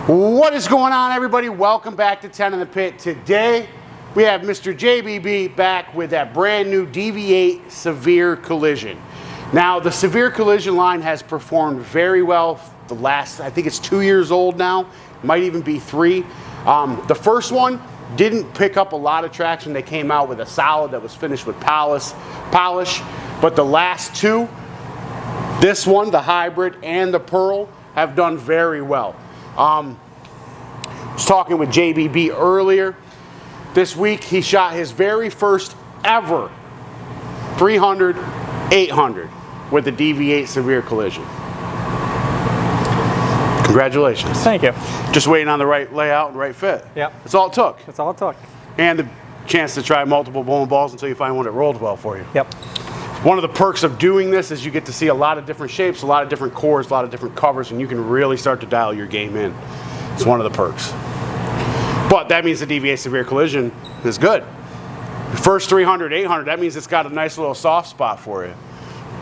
What is going on, everybody? Welcome back to 10 in the Pit. Today we have Mr. JBB back with that brand new DV8 Severe Collision. Now the Severe Collision line has performed very well the last, I think it's 2 years old now, might even be 3. The first one didn't pick up a lot of traction. They came out with a solid that was finished with polish, but the last two, this one, the hybrid and the pearl, have done very well. I was talking with JBB earlier. This week he shot his very first ever 300, 800 with the DV8 Severe Collision. Congratulations. Thank you. Just waiting on the right layout and right fit. Yep. That's all it took. That's all it took. And the chance to try multiple bowling balls until you find one that rolled well for you. Yep. One of the perks of doing this is you get to see a lot of different shapes, a lot of different cores, a lot of different covers, and you can really start to dial your game in. It's one of the perks. But that means the DV8 Severe Collision is good. The first 300, 800, that means it's got a nice little soft spot for you.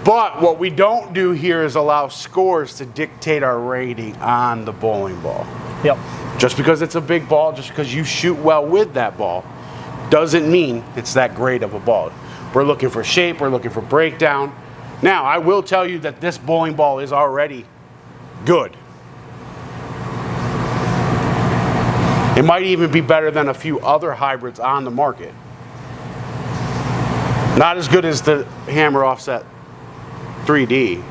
But what we don't do here is allow scores to dictate our rating on the bowling ball. Yep. Just because it's a big ball, just because you shoot well with that ball, doesn't mean it's that great of a ball. We're looking for shape, we're looking for breakdown. Now, I will tell you that this bowling ball is already good. It might even be better than a few other hybrids on the market. Not as good as the Hammer Offset 3D.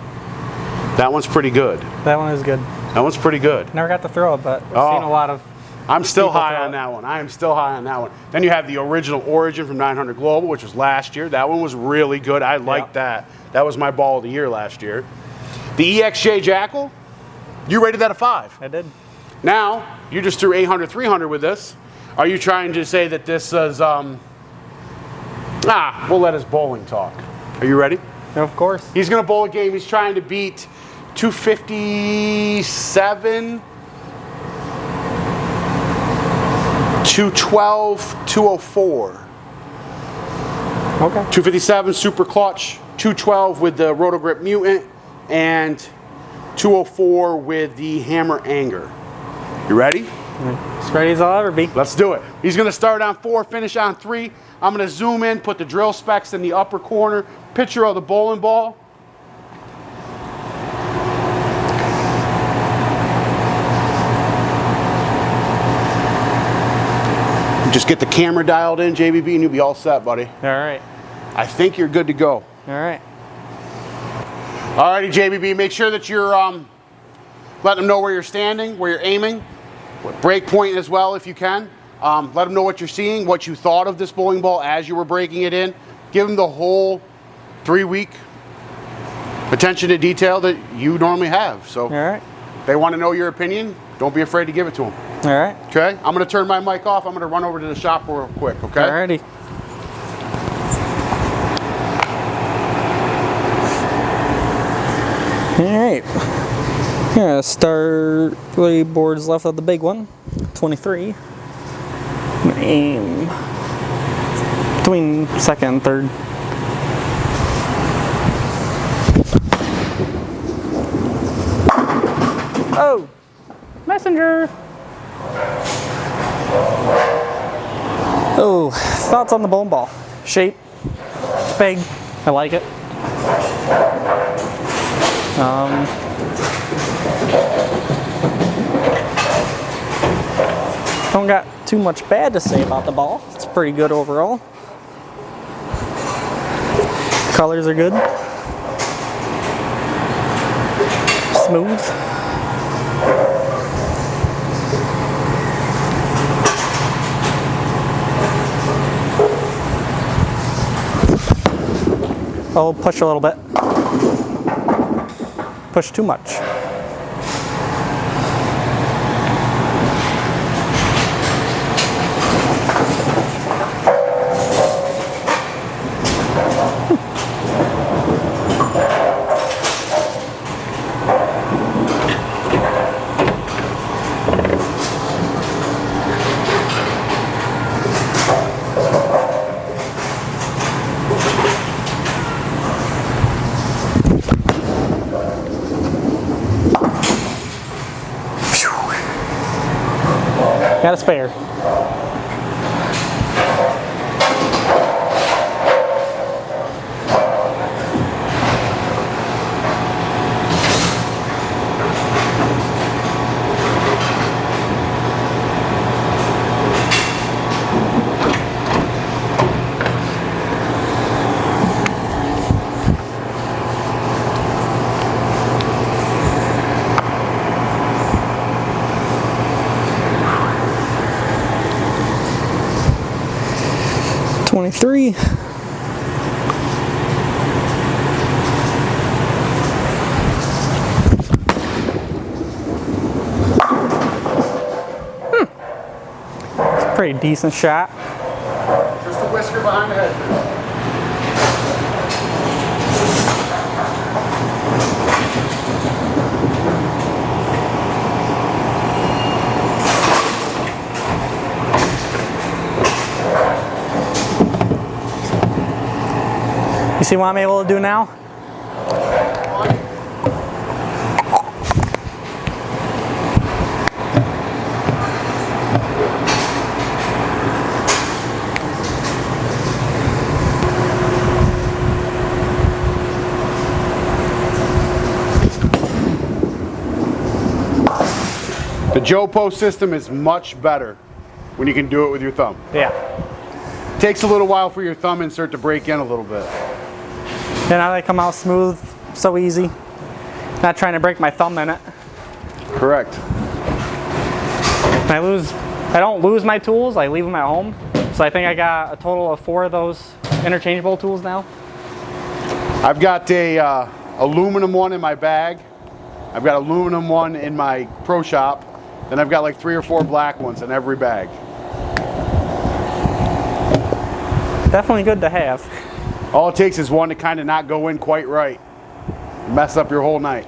That one's pretty good. That one is good. That one's pretty good. Never got to throw it, but I've seen a lot of. I'm still high on that one. I am still high on that one. Then you have the original Origin from 900 Global, which was last year. That one was really good. I liked that. That was my ball of the year last year. The EXJ Jackal, you rated that a 5. I did. Now, you just threw 800, 300 with this. Are you trying to say that this is, we'll let his bowling talk. Are you ready? Of course. He's going to bowl a game. He's trying to beat 257, 212, 204. Okay. 257 Super Clutch, 212 with the Roto Grip Mutant, and 204 with the Hammer Anger. You ready? As ready as I'll ever be. Let's do it. He's going to start on 4, finish on 3. I'm going to zoom in, put the drill specs in the upper corner, picture of the bowling ball. Just get the camera dialed in, JBB, and you'll be all set, buddy. All right. I think you're good to go. All right. All righty, JBB, make sure that you're letting them know where you're standing, where you're aiming, break point as well if you can. Let them know what you're seeing, what you thought of this bowling ball as you were breaking it in. Give them the whole 3-week attention to detail that you normally have. So all right. They want to know your opinion. Don't be afraid to give it to them. All right. Okay? I'm going to turn my mic off. I'm going to run over to the shop real quick, okay? All righty. All right. Yeah, start 3 boards left of the big one, 23. Aim between second and third. Oh, messenger. Oh, thoughts on the bowling ball? Shape, it's big. I like it. Don't got too much bad to say about the ball. It's pretty good overall. Colors are good. Smooth. Oh, push a little bit. Push too much. Got a spare. $23. It's a pretty decent shot. Just a whisker behind the head. You see what I'm able to do now? The Jopo system is much better when you can do it with your thumb. Yeah. Takes a little while for your thumb insert to break in a little bit. And now they come out smooth, so easy. Not trying to break my thumb in it. Correct. I don't lose my tools, I leave them at home. So I think I got a total of 4 of those interchangeable tools now. I've got a aluminum one in my bag. I've got aluminum one in my pro shop. Then I've got like 3 or 4 black ones in every bag. Definitely good to have. All it takes is one to kind of not go in quite right. Mess up your whole night.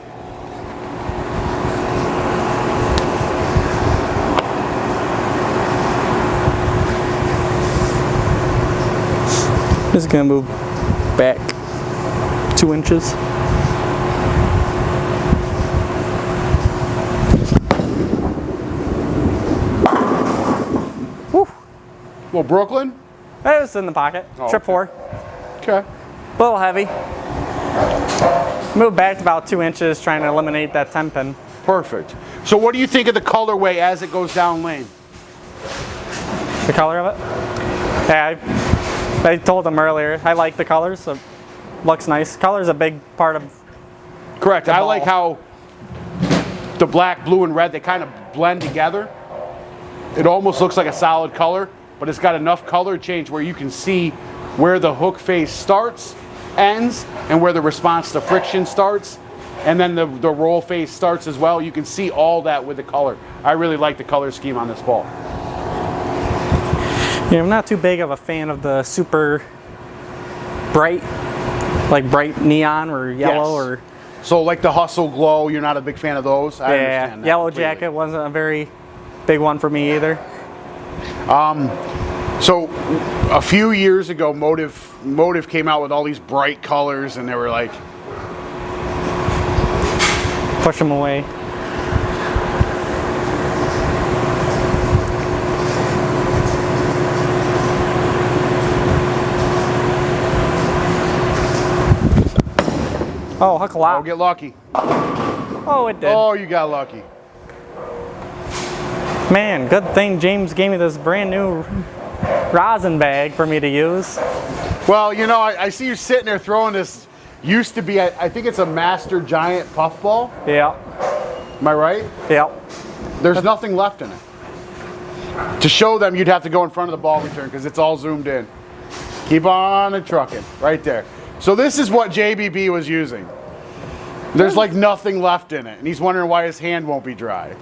Just gonna move back 2 inches. Woo. Well, Brooklyn? It was in the pocket. Oh, Trip okay. 4. Okay. A little heavy. Move back about 2 inches, trying to eliminate that 10 pin. Perfect. So what do you think of the colorway as it goes down lane? The color of it? Yeah, I told them earlier, I like the colors, so it looks nice. Color's a big part of. Correct. I like how the black, blue, and red, they kind of blend together. It almost looks like a solid color, but it's got enough color change where you can see where the hook face starts, ends, and where the response to friction starts, and then the roll face starts as well. You can see all that with the color. I really like the color scheme on this ball. Yeah, I'm not too big of a fan of the super bright, like bright neon or yellow or. So like the Hustle Glow, you're not a big fan of those? I understand that Yellow completely. Jacket wasn't a very big one for me either. So a few years ago, Motive came out with all these bright colors, and they were like, Push them away. Oh, hook a lot. "Oh, get lucky." Oh, it did. Oh, you got lucky. Man, good thing James gave me this brand new rosin bag for me to use. Well, you know, I see you sitting there throwing this. Used to be, I think it's a Master Giant puffball. Yeah. Am I right? Yep. There's nothing left in it. To show them, you'd have to go in front of the ball return because it's all zoomed in. Keep on and trucking, right there. So this is what JBB was using. There's like nothing left in it, and he's wondering why his hand won't be dry.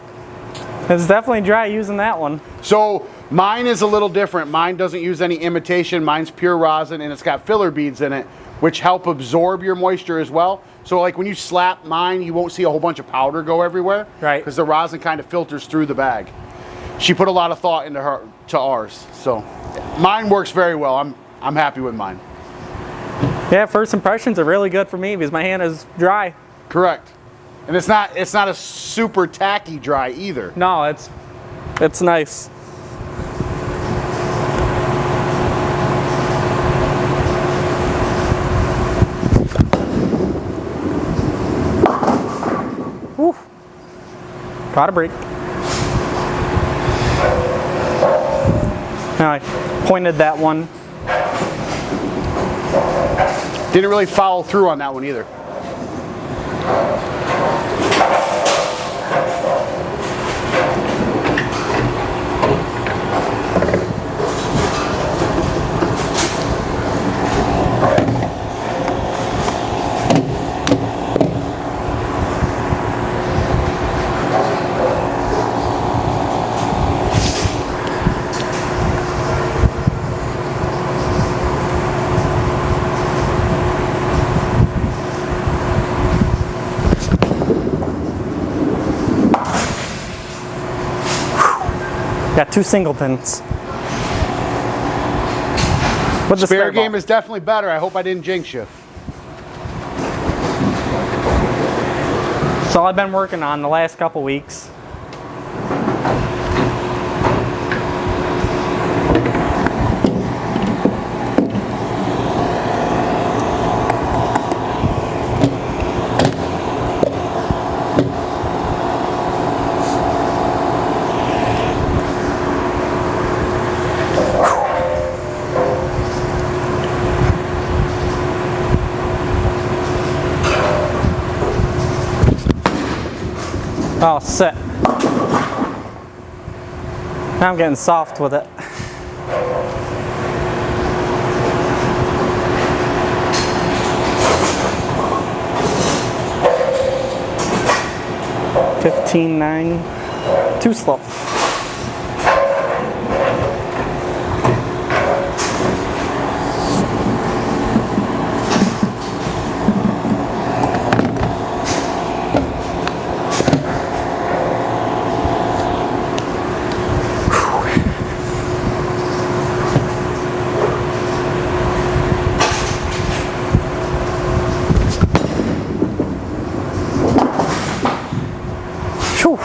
It's definitely dry using that one. So mine is a little different. Mine doesn't use any imitation. Mine's pure rosin, and it's got filler beads in it, which help absorb your moisture as well. So like when you slap mine, you won't see a whole bunch of powder go everywhere. Right. Because the rosin kind of filters through the bag. She put a lot of thought into ours. So mine works very well. I'm happy with mine. Yeah, first impressions are really good for me because my hand is dry. Correct. And it's not a super tacky dry either. No, it's nice. Got a break. Now I pointed that one. Didn't really follow through on that one either. Got 2 single pins. But the Spare game ball is definitely better. I hope I didn't jinx you. So I've been working on the last couple weeks. Oh, sit. Now I'm getting soft with it. $15.9. Too slow. Whew.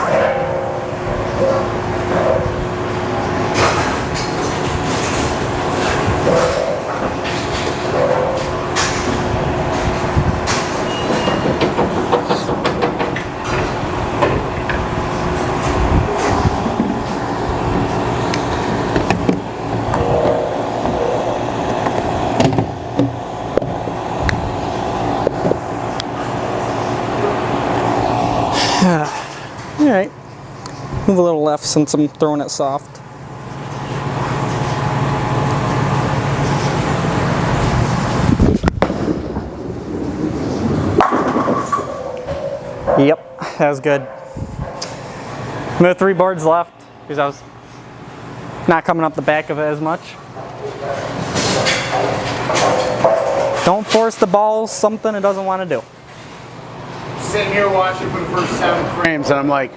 All right, move a little left since I'm throwing it soft. Yep, that was good. We have 3 boards left because I was not coming up the back of it as much. Don't force the ball something it doesn't want to do. Sitting here watching for the first 7 frames and I'm like,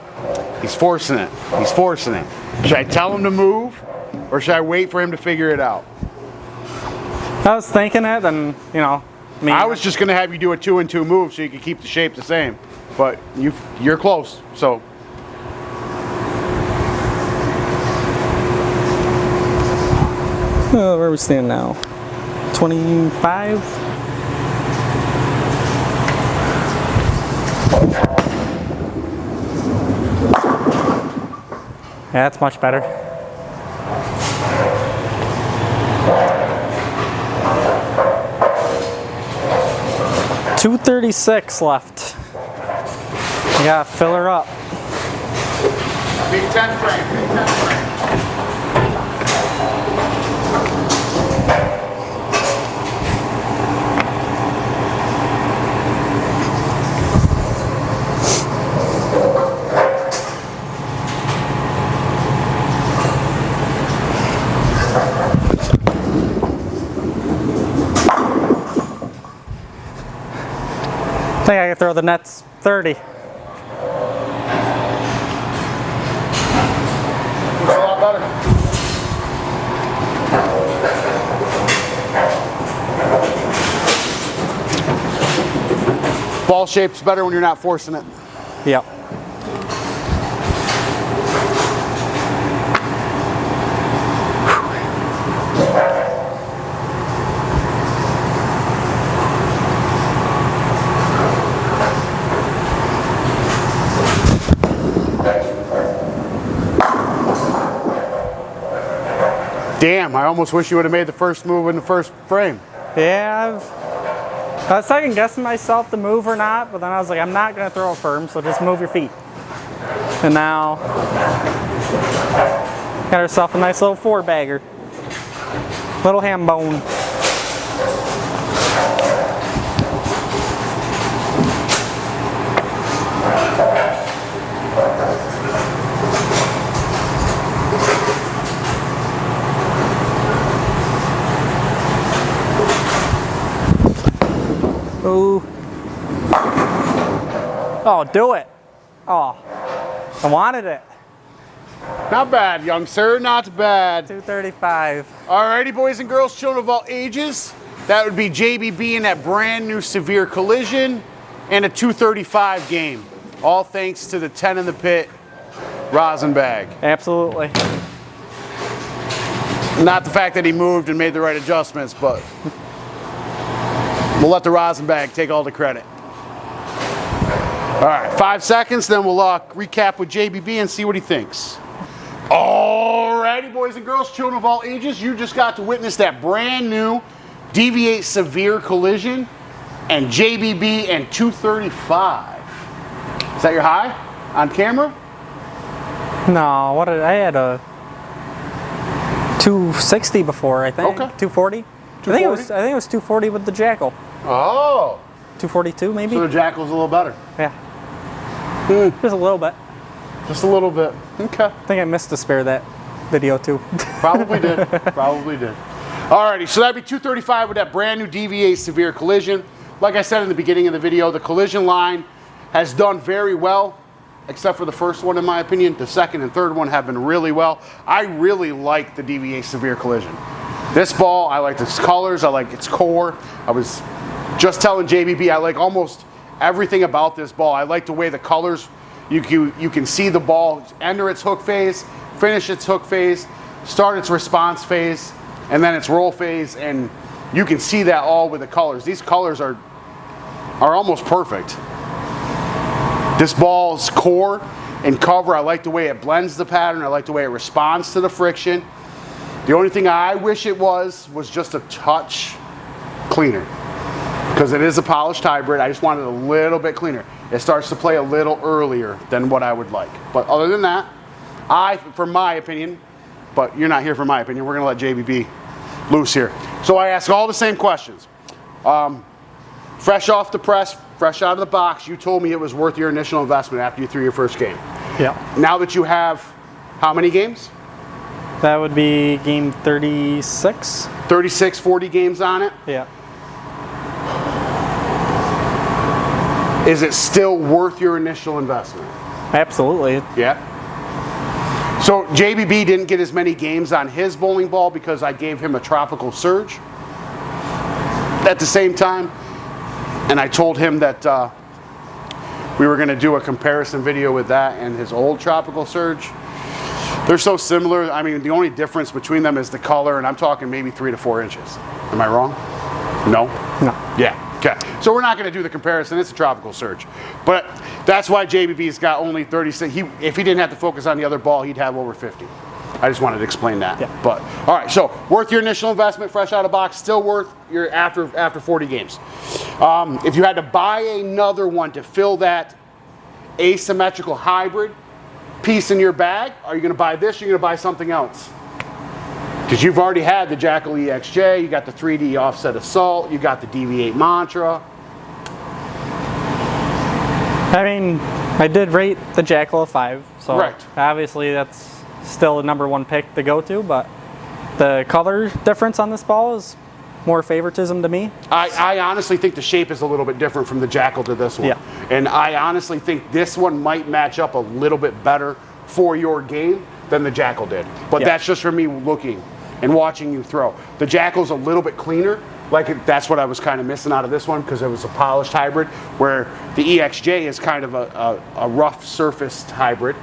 he's forcing it. He's forcing it. Should I tell him to move or should I wait for him to figure it out? I was thinking it, and you know, I was just going to have you do a 2-and-2 move so you could keep the shape the same. But you're close, so. Where are we standing now? 25? Yeah, that's much better. $236 left. You gotta fill her up. Big 10 frame, big 10 frame. I think I can throw the nets 30. Looks a lot better. Ball shape's better when you're not forcing it. Yep. Damn, I almost wish you would have made the first move in the first frame. Yeah, I was second guessing myself to move or not, but then I was like, I'm not going to throw it firm, so just move your feet. And now, got herself a nice little 4-bagger. Little ham bone. Ooh. Oh, do it. Oh, I wanted it. Not bad, young sir, not bad. 235. Alrighty, boys and girls, children of all ages. That would be JBB in that brand new Severe Collision and a 235 game. All thanks to the 10 in the pit rosin bag. Absolutely. Not the fact that he moved and made the right adjustments, but we'll let the rosin bag take all the credit. All right, 5 seconds, then we'll recap with JBB and see what he thinks. Alrighty, boys and girls, children of all ages, you just got to witness that brand new DV8 Severe Collision and JBB and 235. Is that your high on camera? No, what did I had a 260 before, I think. Okay. 240. I think it was 240 with the Jackal. Oh. 242 maybe. So the Jackal's a little better. Yeah. Just a little bit. Just a little bit. Okay. I think I missed to spare that video too. Probably did. Probably did. Alrighty, so that'd be 235 with that brand new DV8 Severe Collision. Like I said in the beginning of the video, the Collision line has done very well, except for the first one in my opinion. The second and third one have been really well. I really like the DV8 Severe Collision. This ball, I like its colors, I like its core. I was just telling JBB, I like almost everything about this ball. I like the way the colors, you can see the ball enter its hook phase, finish its hook phase, start its response phase, and then its roll phase, and you can see that all with the colors. These colors are almost perfect. This ball's core and cover, I like the way it blends the pattern, I like the way it responds to the friction. The only thing I wish it was just a touch cleaner. Because it is a polished hybrid, I just want it a little bit cleaner. It starts to play a little earlier than what I would like. But other than that, for my opinion, but you're not here for my opinion, we're gonna let JBB loose here. So I ask all the same questions. Fresh off the press, fresh out of the box, you told me it was worth your initial investment after you threw your first game. Yeah. Now that you have how many games? That would be game 36. 36, 40 games on it. Yeah. Is it still worth your initial investment? Absolutely. Yeah. So JBB didn't get as many games on his bowling ball because I gave him a Tropical Surge at the same time, and I told him that we were going to do a comparison video with that and his old Tropical Surge. They're so similar. I mean, the only difference between them is the color, and I'm talking maybe 3 to 4 inches. Am I wrong? No? No. Yeah. Okay. So we're not going to do the comparison. It's a Tropical Surge. But that's why JBB's got only 36. If he didn't have to focus on the other ball, he'd have over 50. I just wanted to explain that. Yeah. But all right, so worth your initial investment, fresh out of box, still worth your after 40 games. If you had to buy another one to fill that asymmetrical hybrid piece in your bag, are you going to buy this or are you going to buy something else? Because you've already had the Jackal EXJ, you got the 3D offset assault, you got the DV8 Mantra. I mean, I did rate the Jackal a 5, so right. Obviously that's still a #1 pick to go to, but the color difference on this ball is more favoritism to me. I honestly think the shape is a little bit different from the Jackal to this one. Yeah. And I honestly think this one might match up a little bit better for your game than the Jackal did. But Yeah. that's just for me looking and watching you throw. The Jackal's a little bit cleaner. That's what I was kind of missing out of this one because it was a polished hybrid, where the EXJ is kind of a rough surfaced hybrid,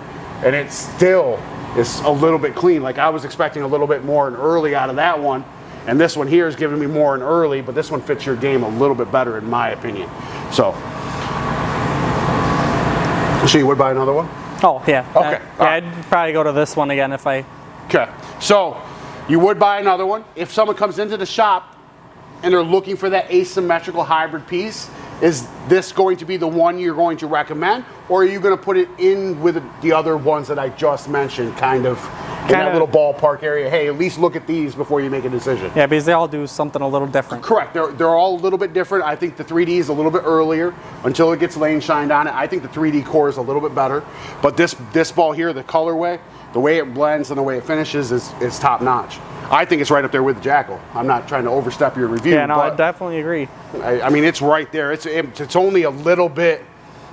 and it still is a little bit clean. Like I was expecting a little bit more and early out of that one, and this one here is giving me more and early, but this one fits your game a little bit better in my opinion. So you would buy another one? Oh, yeah. Okay. Yeah, I'd probably go to this one again if I... Okay. So You would buy another one. If someone comes into the shop and they're looking for that asymmetrical hybrid piece, is this going to be the one you're going to recommend, or are you going to put it in with the other ones that I just mentioned, kind of in that little ballpark area? Hey, at least look at these before you make a decision. Yeah, because they all do something a little different. Correct. They're all a little bit different. I think the 3D is a little bit earlier until it gets lane shined on it. I think the 3D core is a little bit better, but this ball here, the colorway, the way it blends and the way it finishes is top notch. I think it's right up there with the Jackal. I'm not trying to overstep your review. Yeah, no, I definitely agree. I mean, it's right there. It's only a little bit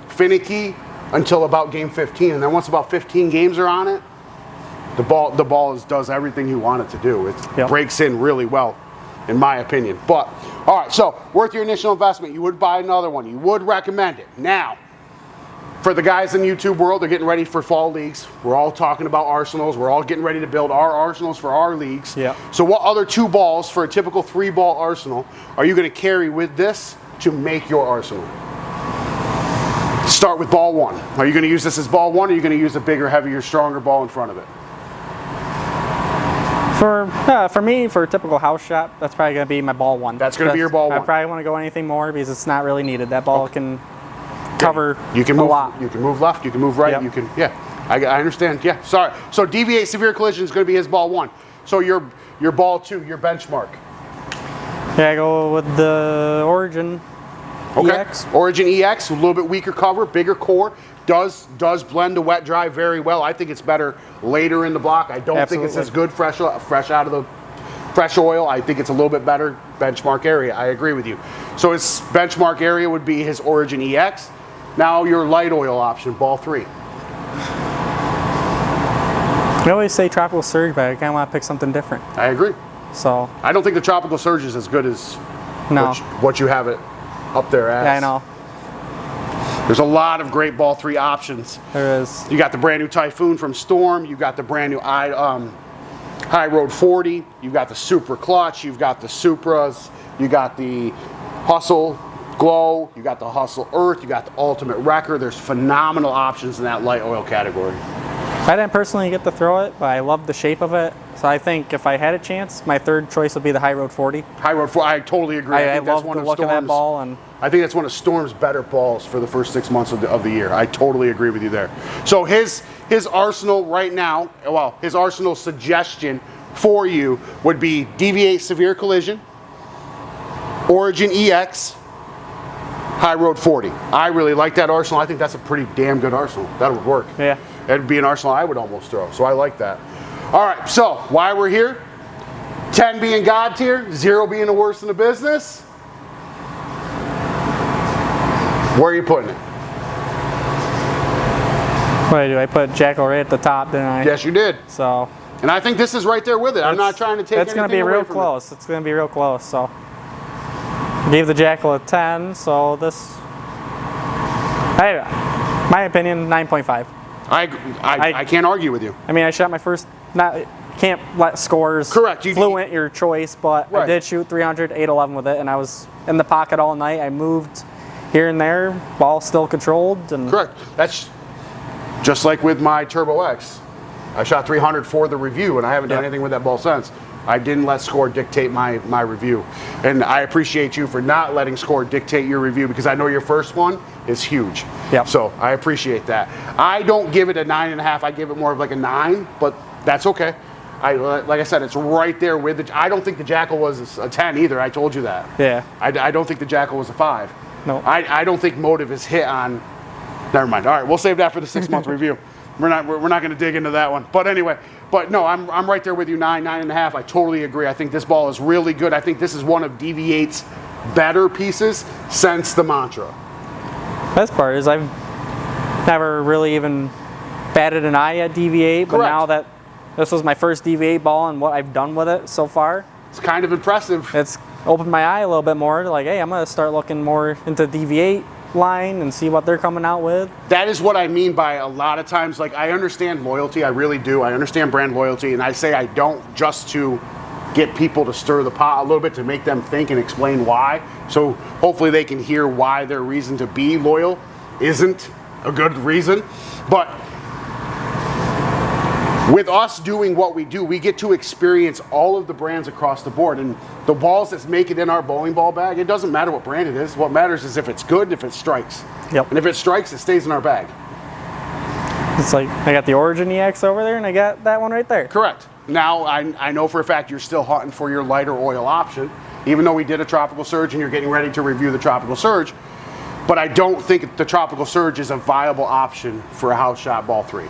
finicky until about game 15, and then once about 15 games are on it, the ball does everything you want it to do. It breaks in really well, in my opinion. But all right, so worth your initial investment. You would buy another one. You would recommend it. Now, for the guys in the YouTube world, they're getting ready for fall leagues. We're all talking about arsenals. We're all getting ready to build our arsenals for our leagues. Yeah. So what other 2 balls for a typical 3-ball arsenal are you going to carry with this to make your arsenal? Start with ball 1. Are you going to use this as ball 1, or are you going to use a bigger, heavier, stronger ball in front of it? For me, for a typical house shot, that's probably going to be my ball 1. That's going to be your ball 1. I probably want to go anything more because it's not really needed. That ball can cover you can a move, lot. You can move left, you can move right, you can, I understand, sorry. So DV8 Severe Collision is going to be his ball 1. So your ball 2, your benchmark. Yeah, I go with the Origin EX. Origin EX, a little bit weaker cover, bigger core, does blend to wet dry very well. I think it's better later in the block. I don't think it's as good fresh out of the fresh oil. I think it's a little bit better benchmark area. I agree with you. So his benchmark area would be his Origin EX. Now your light oil option, ball 3. We always say Tropical Surge, but I kind of want to pick something different. I agree. So I don't think the Tropical Surge is as good as no. what you have it up there as. Yeah, I know. There's a lot of great ball 3 options. There is. You got the brand new Typhoon from Storm. You got the brand new High Road 40. You've got the Supra Clutch. You've got the Supras. You got the Hustle Glow. You got the Hustle Earth. You got the Ultimate Wrecker. There's phenomenal options in that light oil category. I didn't personally get to throw it, but I love the shape of it. So I think if I had a chance, my third choice would be the High Road 40. High Road 40, I totally agree. I love the look of that ball. And I think that's one of Storm's better balls for the first 6 months of the year. I totally agree with you there. So his arsenal right now, well, his arsenal suggestion for you would be DV8 Severe Collision, Origin EX, High Road 40. I really like that arsenal. I think that's a pretty damn good arsenal. That would work. Yeah. That'd be an arsenal I would almost throw. So I like that. All right, so why we're here, 10 being God tier, 0 being the worst in the business. Where are you putting it? What did I do? I put Jackal right at the top, didn't I? Yes, you did. So. And I think this is right there with it. I'm not trying to take anything away from it. It's going to be real close. It's going to be real close. So. Gave the Jackal a 10, so this. My opinion, 9.5. I can't argue with you. I mean, I shot my first. Can't let scores fluent your choice, but I did shoot 300, 811 with it, and I was in the pocket all night. I moved here and there, ball still controlled. And correct. That's just like with my Turbo X. I shot 300 for the review, and I haven't done anything with that ball since. I didn't let score dictate my review. And I appreciate you for not letting score dictate your review, because I know your first one is huge. Yep. So I appreciate that. I don't give it a 9.5. I give it more of like a 9, but that's okay. Like I said, it's right there with it. I don't think the Jackal was a 10 either. I told you that. Yeah. I don't think the Jackal was a 5. No. I don't think Motive is hit on. Never mind. All right, we'll save that for the 6-month review. We're not going to dig into that one. But anyway, no, I'm right there with you. 9.5. I totally agree. I think this ball is really good. I think this is one of DV8's better pieces since the Mantra. Best part is I've never really even batted an eye at DV8, but now that this was my first DV8 ball and what I've done with it so far, it's kind of impressive. It's opened my eye a little bit more. Like, hey, I'm going to start looking more into DV8 line and see what they're coming out with. That is what I mean by a lot of times, like, I understand loyalty. I really do. I understand brand loyalty, and I say I don't just to get people to stir the pot a little bit, to make them think and explain why. So hopefully they can hear why their reason to be loyal isn't a good reason. But with us doing what we do, we get to experience all of the brands across the board. And the balls that make it in our bowling ball bag, it doesn't matter what brand it is. What matters is if it's good and if it strikes. Yep. And if it strikes, it stays in our bag. It's like I got the Origin EX over there and I got that one right there. Correct. Now, I know for a fact you're still hunting for your lighter oil option, even though we did a Tropical Surge and you're getting ready to review the Tropical Surge. But I don't think the Tropical Surge is a viable option for a house shot ball 3.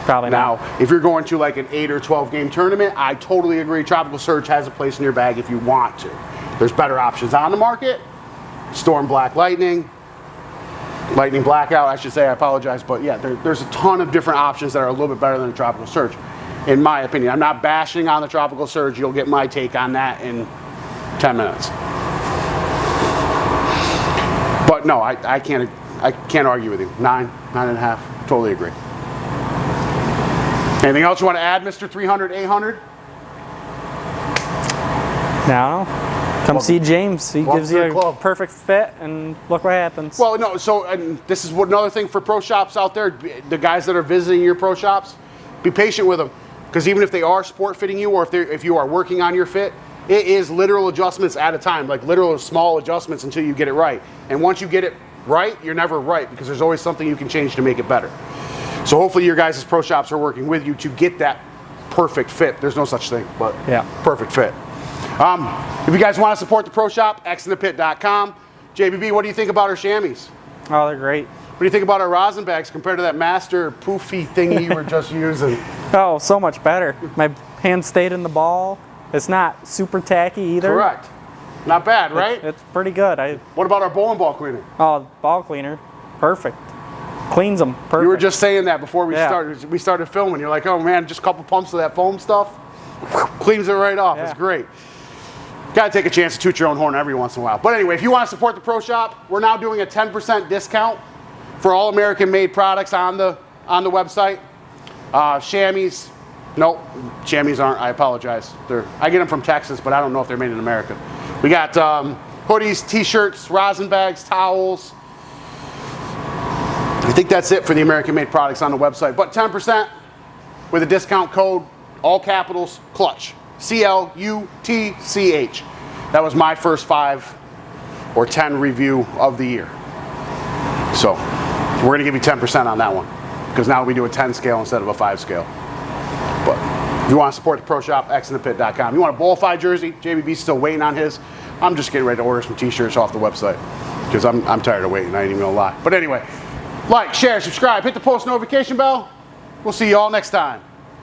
Probably not. Now, if you're going to like an 8 or 12 game tournament, I totally agree. Tropical Surge has a place in your bag if you want to. There's better options on the market. Storm Black Lightning, Lightning Blackout, I should say, I apologize. But yeah, there's a ton of different options that are a little bit better than the Tropical Surge, in my opinion. I'm not bashing on the Tropical Surge. You'll get my take on that in 10 minutes. But no, I can't argue with you. 9, 9.5, totally agree. Anything else you want to add, Mr. 300, 800? No. Come see James. He gives you a perfect fit, and look what happens. Well, no. So, and this is another thing for pro shops out there. The guys that are visiting your pro shops, be patient with them, because even if they are sport fitting you, or if you are working on your fit, it is literal adjustments at a time, like literal small adjustments until you get it right. And once you get it right, you're never right, because there's always something you can change to make it better. So hopefully your guys' pro shops are working with you to get that perfect fit. There's no such thing, but yeah, perfect fit. If you guys want to support the pro shop, xinthepit.com. JBB, what do you think about our chamois? Oh, they're great. What do you think about our rosin bags compared to that master poofy thingy you were just using? Oh, so much better. My hand stayed in the ball. It's not super tacky either. Correct. Not bad, right? It's pretty good. What about our bowling ball cleaner? Oh, ball cleaner. Perfect. Cleans them perfect. You were just saying that before we started filming. You're like, oh man, just a couple pumps of that foam stuff, cleans it right off. It's great. Got to take a chance to toot your own horn every once in a while. But anyway, if you want to support the pro shop, we're now doing a 10% discount for all American-made products on the website. Chamois, nope, chamois aren't. I apologize. I get them from Texas, but I don't know if they're made in America. We got hoodies, t-shirts, rosin bags, towels. I think that's it for the American-made products on the website. But 10% with a discount code, all capitals, CLUTCH. CLUTCH. That was my first 5 or 10 review of the year. So we're going to give you 10% on that one, because now we do a 10 scale instead of a 5 scale. But if you want to support the pro shop, xinthepit.com. You want a Bowlifi jersey? JBB's still waiting on his. I'm just getting ready to order some t-shirts off the website, because I'm tired of waiting. I ain't even gonna lie. But anyway, like, share, subscribe, hit the post notification bell. We'll see you all next time.